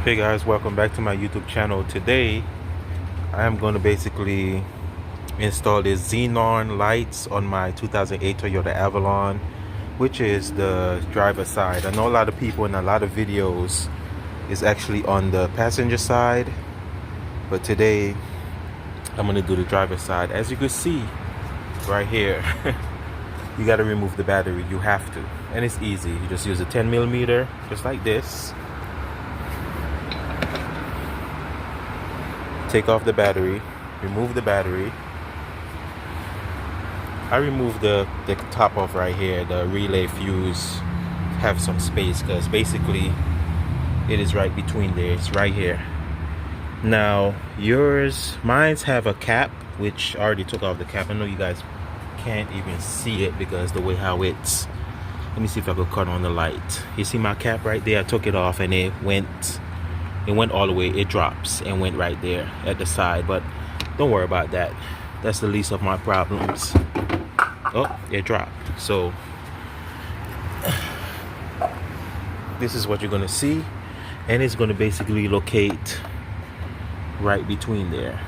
Hey guys, welcome back to my YouTube channel. Today I am going to basically install this xenon lights on my 2008 Toyota Avalon, which is the driver side. I know a lot of people in a lot of videos is actually on the passenger side, but today I'm going to do the driver side. As you can see right here, you got to remove the battery. You have to, and it's easy. You just use a 10mm just like this. Take off the battery, remove the battery. I removed the top off right here, the relay fuse. Have some space because basically it is right between there. It's right here. Now mine's have a cap, which I already took off the cap. I know you guys can't even see it because the way how it's. Let me see if I could cut on the light. You see my cap right there? I took it off and it went all the way. It drops and went right there at the side, but don't worry about that. That's the least of my problems. Oh, it dropped. So this is what you're gonna see, and it's gonna basically locate right between there.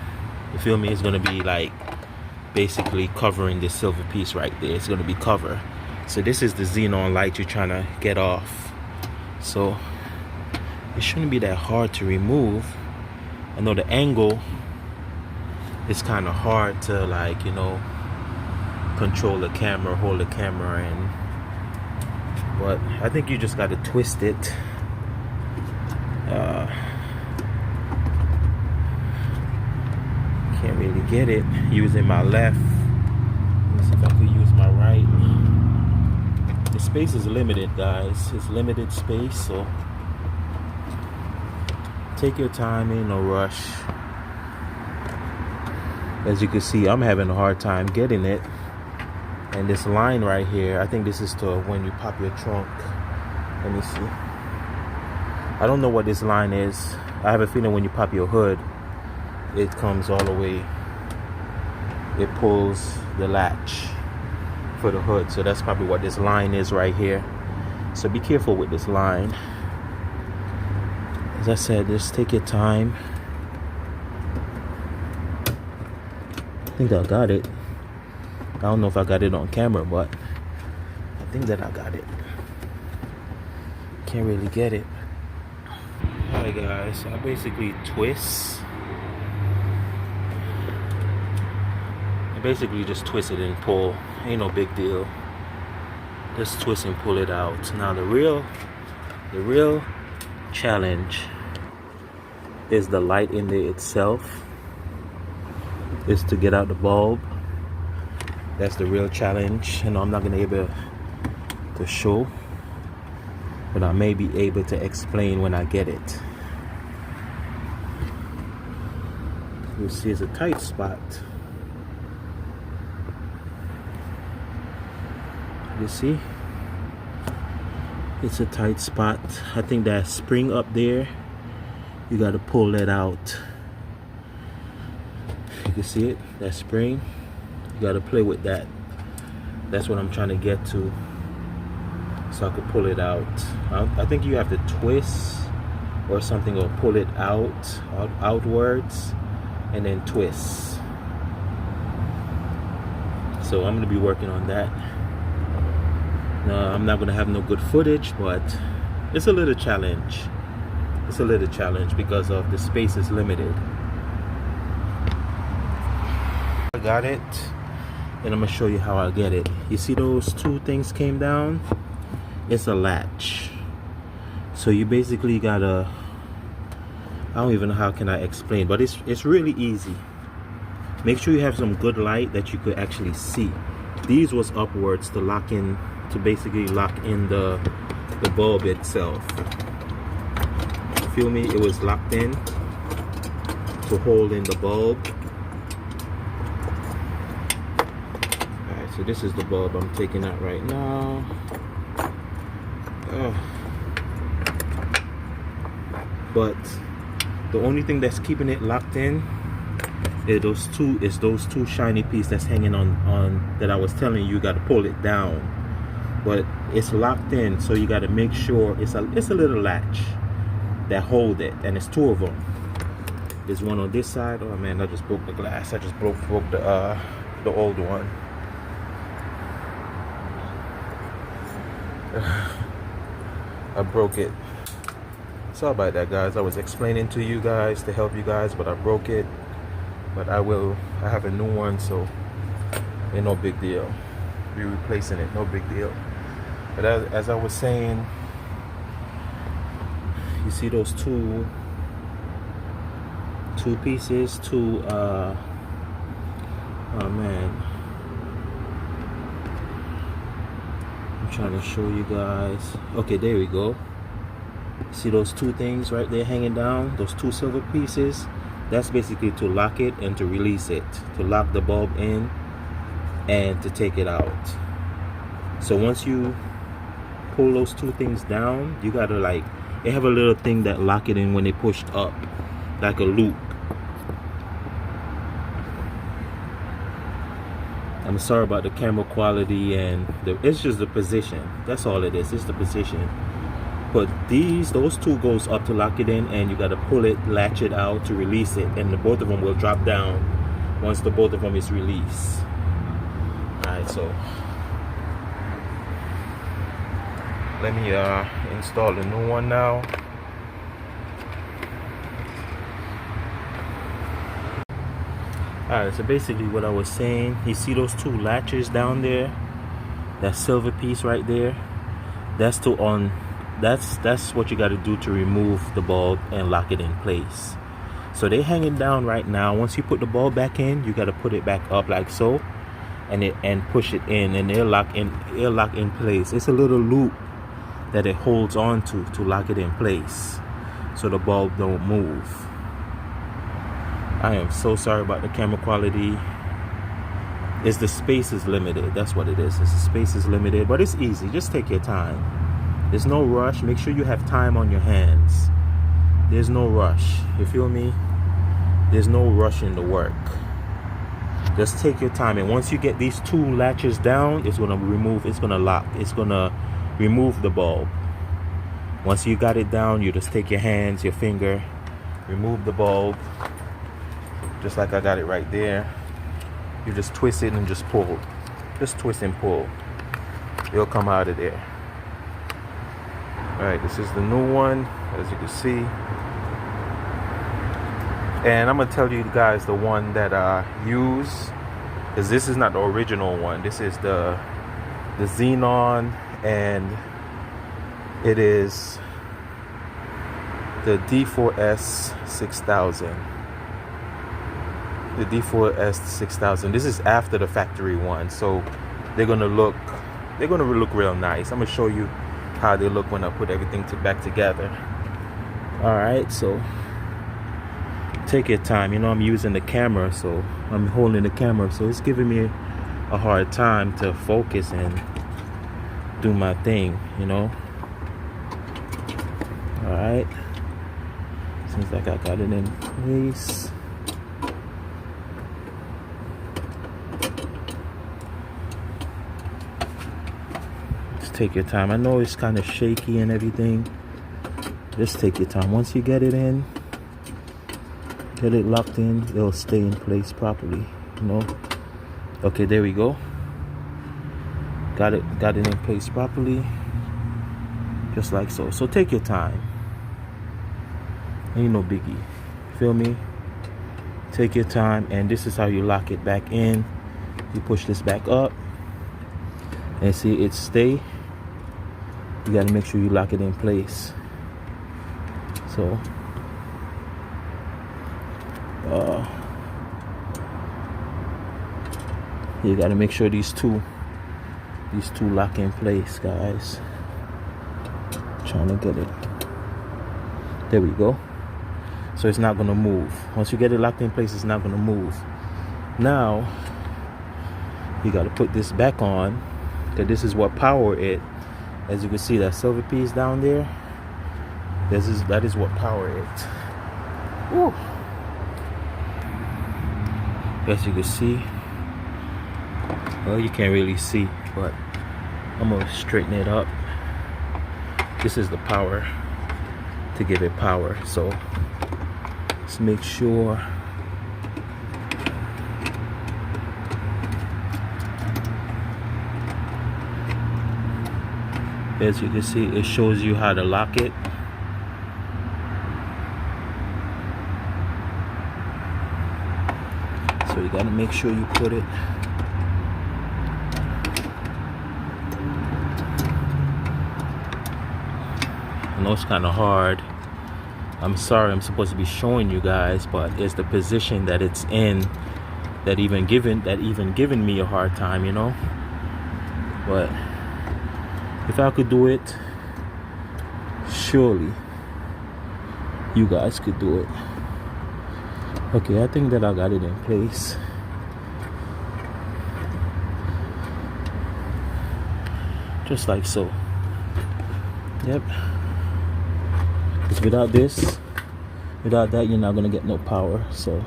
You feel me? It's gonna be like basically covering this silver piece right there. It's gonna be cover. So this is the xenon light you're trying to get off. So it shouldn't be that hard to remove. I know the angle is kind of hard to, like, you know, control the camera, hold the camera in, but I think you just got to twist it. Can't really get it using my left. Let's see if I could use my right. The space is limited, guys. It's limited space, so take your time, ain't no rush. As you can see, I'm having a hard time getting it. And this line right here, I think this is to when you pop your trunk. Let me see. I don't know what this line is. I have a feeling when you pop your hood, it comes all the way. It pulls the latch for the hood. So that's probably what this line is right here. So be careful with this line. As I said, just take your time. I think I got it. I don't know if I got it on camera, but I think that I got it. Can't really get it. Alright guys, I basically twist. I basically just twist it and pull. Ain't no big deal. Just twist and pull it out. Now the real challenge is the light in there itself. Is to get out the bulb. That's the real challenge. And I'm not gonna be able to show, but I may be able to explain when I get it. You see, it's a tight spot. You see, it's a tight spot. I think that spring up there, you got to pull that out. You can see it, that spring. You got to play with that. That's what I'm trying to get to, so I could pull it out. I think you have to twist or something, or pull it outwards and then twist. So I'm going to be working on that. Now, I'm not going to have no good footage, but it's a little challenge. It's a little challenge because of the space is limited. I got it, and I'm gonna show you how I get it. You see those two things came down? It's a latch. So you basically gotta, I don't even know how can I explain, but it's really easy. Make sure you have some good light that you could actually see. These was upwards to lock in, to basically lock in the bulb itself. Feel me? It was locked in to hold in the bulb. Alright, so this is the bulb I'm taking out right now. But the only thing that's keeping it locked in is those two shiny pieces that's hanging on that I was telling you got to pull it down. But it's locked in, so you got to make sure it's a little latch. that hold it, and it's two of them. There's one on this side. Oh man, I just broke the glass. I just broke the old one. I broke it. Sorry about that, guys. I was explaining to you guys to help you guys, but I broke it. But I have a new one, so ain't no big deal. Be replacing it, no big deal. But as I was saying, you see those two pieces, oh man, I'm trying to show you guys. Okay, there we go. See those two things right there hanging down, those two silver pieces? That's basically to lock it and to release it, to lock the bulb in and to take it out. So once you pull those two things down, you gotta, like, they have a little thing that lock it in when they pushed up, like a loop. I'm sorry about the camera quality, and it's just the position. That's all it is. It's the position. But those two goes up to lock it in, and you got to pull it, latch it out to release it, and both of them will drop down once both of them is released. All right, so let me install the new one now. Alright, so basically what I was saying, you see those two latches down there, that silver piece right there, that's what you got to do to remove the bulb and lock it in place. So they're hanging down right now. Once you put the bulb back in, you got to put it back up like so, and push it in, and it'll lock in place. It's a little loop that it holds on to lock it in place so the bulb don't move. I am so sorry about the camera quality. The space is limited. That's what it is. The space is limited, but it's easy. Just take your time. There's no rush. Make sure you have time on your hands. There's no rush. You feel me? There's no rush in the work. Just take your time, and once you get these two latches down, it's gonna remove the bulb. Once you got it down, you just take your hands, your finger, remove the bulb. Just like I got it right there. You just twist it and just pull. Just twist and pull. It'll come out of there. Alright, this is the new one, as you can see. And I'm going to tell you guys the one that I use, because this is not the original one. This is the Xenon, and it is the D4S 6000. The D4S 6000. This is after the factory one, so they're gonna look real nice. I'm gonna show you how they look when I put everything back together. All right, so take your time. You know, I'm using the camera, so I'm holding the camera, so it's giving me a hard time to focus and do my thing, you know. All right, seems like I got it in place. Take your time. I know it's kind of shaky and everything. Just take your time. Once you get it in, get it locked in, it'll stay in place properly, you know. Okay, there we go. Got it in place properly, just like so. So take your time. Ain't no biggie. Feel me? Take your time, and this is how you lock it back in. You push this back up, and see it stay. You got to make sure you lock it in place. So you got to make sure these two lock in place, guys. Trying to get it. There we go. So it's not going to move. Once you get it locked in place, it's not going to move. Now you got to put this back on, because this is what power it. As you can see, that silver piece down there, that is what power it. Woo. As you can see, well, you can't really see, but I'm gonna straighten it up. This is the power to give it power. So let's make sure. As you can see, it shows you how to lock it. So you gotta make sure you put it. I know it's kind of hard. I'm sorry, I'm supposed to be showing you guys, but it's the position that it's in that even given me a hard time, you know. But if I could do it, surely you guys could do it. Okay, I think that I got it in place. Just like so. Yep. Because without this, without that, you're not gonna get no power. So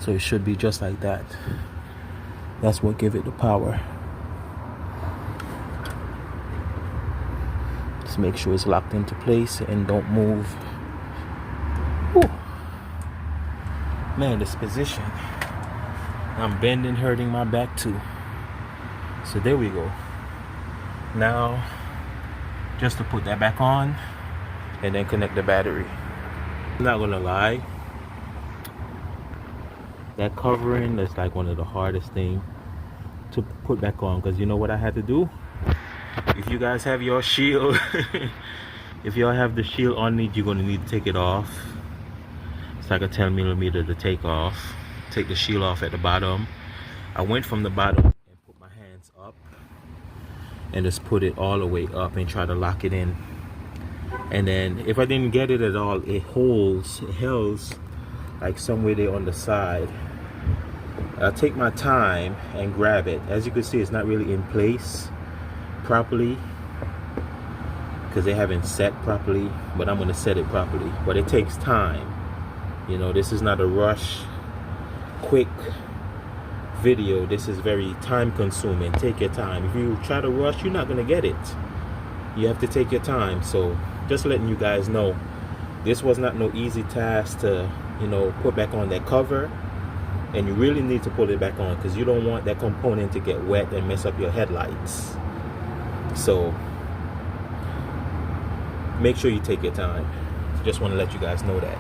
it should be just like that. That's what give it the power. Just make sure it's locked into place and don't move. Whew. Man, this position, I'm bending, hurting my back too. So there we go. Now, just to put that back on and then connect the battery. I'm not gonna lie, that covering is like one of the hardest things to put back on, because you know what I had to do? If you guys have your shield, if y'all have the shield on it, you're gonna need to take it off. It's like a 10mm to take off. Take the shield off at the bottom. I went from the bottom and put my hands up and just put it all the way up and try to lock it in. And then if I didn't get it at all, it holds like somewhere there on the side. I'll take my time and grab it. As you can see, it's not really in place properly because they haven't set properly, but I'm going to set it properly. But it takes time. You know, this is not a rush, quick video. This is very time consuming. Take your time. If you try to rush, you're not going to get it. You have to take your time. So just letting you guys know, this was not no easy task to, you know, put back on that cover. And you really need to put it back on because you don't want that component to get wet and mess up your headlights. So make sure you take your time. Just want to let you guys know that.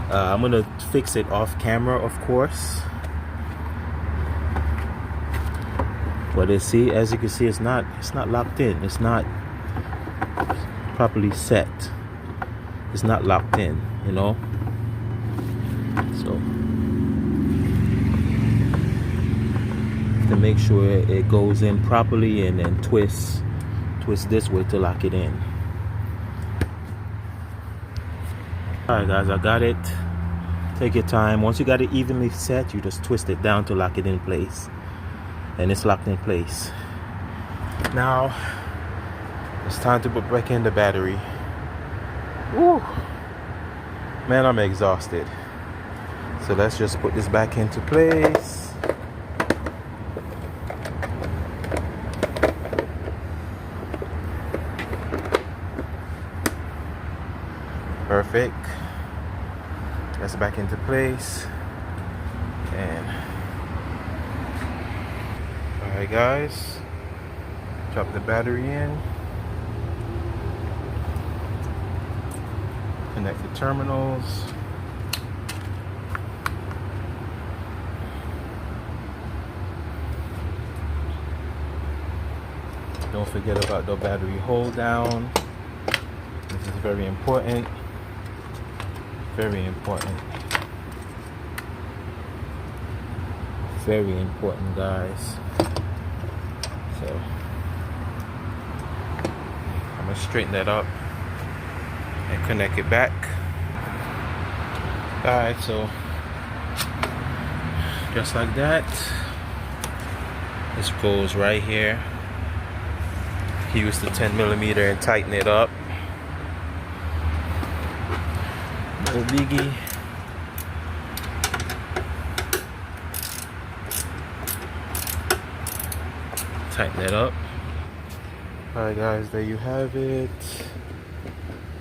I'm gonna fix it off camera, of course. But as you can see, it's not locked in. It's not properly set. It's not locked in, you know. So to make sure it goes in properly, and then twist this way to lock it in. Alright guys, I got it. Take your time. Once you got it evenly set, you just twist it down to lock it in place, and it's locked in place. Now it's time to put back in the battery. Woo! Man, I'm exhausted. So let's just put this back into place. Perfect. That's back into place. And alright guys, drop the battery in, connect the terminals. Don't forget about the battery hold down. This is very important. Very important. Very important, guys. So I'm gonna straighten that up and connect it back. Alright, so just like that. This goes right here. Use the 10mm and tighten it up. No biggie. tighten it up. Alright guys, there you have it.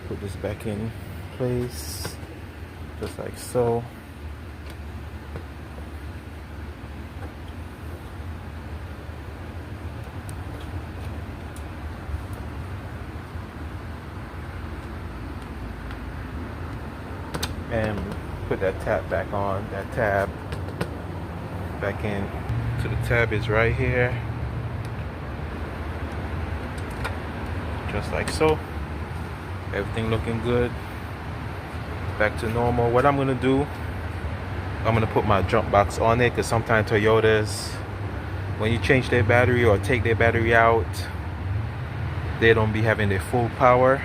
Put this back in place, just like so. And put that tab back on, that tab back in. So the tab is right here, just like so. Everything looking good, back to normal. What I'm gonna do, I'm gonna put my jump box on it, because sometimes Toyotas, when you change their battery or take their battery out, they don't be having their full power,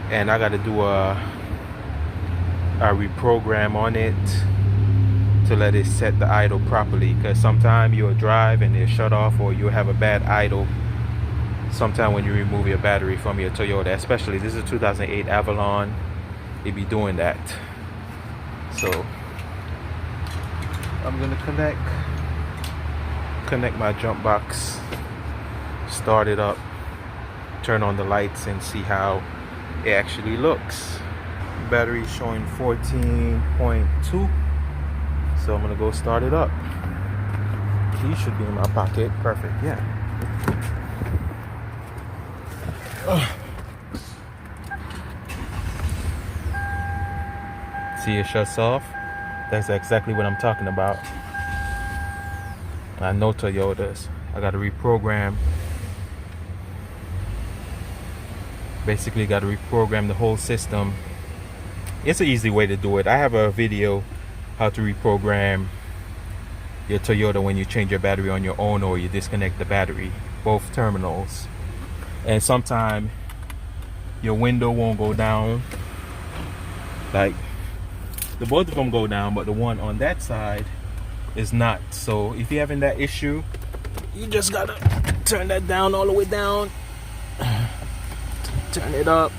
and I gotta do a reprogram on it to let it set the idle properly, because sometimes you'll drive and they'll shut off, or you'll have a bad idle sometime when you remove your battery from your Toyota. Especially this is a 2008 Avalon, it be doing that. So I'm gonna connect my jump box, start it up, turn on the lights, and see how it actually looks. Battery showing 14.2, so I'm gonna go start it up. Key should be in my pocket. Perfect. Yeah. See, it shuts off. That's exactly what I'm talking about. I know Toyotas. I got to reprogram. Basically got to reprogram the whole system. It's an easy way to do it. I have a video how to reprogram your Toyota when you change your battery on your own, or you disconnect the battery, both terminals. And sometimes your window won't go down. Like, the both of them go down, but the one on that side is not. So if you're having that issue, you just gotta turn that down, all the way down. Turn it up.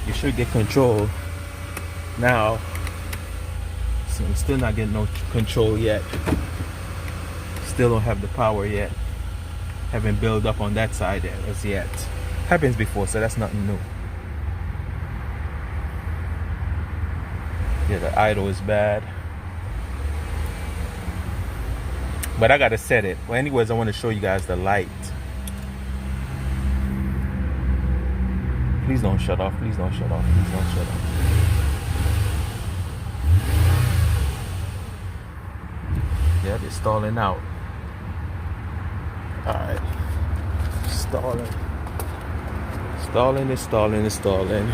You should get control. Now, so I'm still not getting no control yet. Still don't have the power yet. Haven't built up on that side as yet. Happens before, so that's nothing new. Yeah, the idle is bad. But I gotta set it. Well, anyways, I want to show you guys the light. Please don't shut off. Please don't shut off. Please don't shut off. Yeah, they're stalling out. Alright. Stalling. Stalling is stalling is stalling.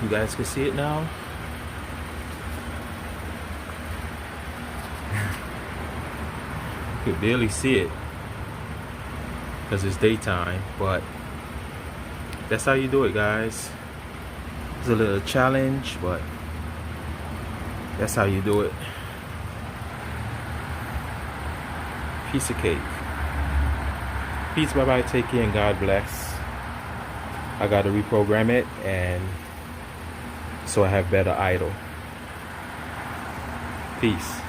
You guys can see it now. You could barely see it because it's daytime, but that's how you do it, guys. It's a little challenge, but that's how you do it. Piece of cake. Peace, bye bye, take care, and God bless. I gotta reprogram it, and so I have better idle. Peace.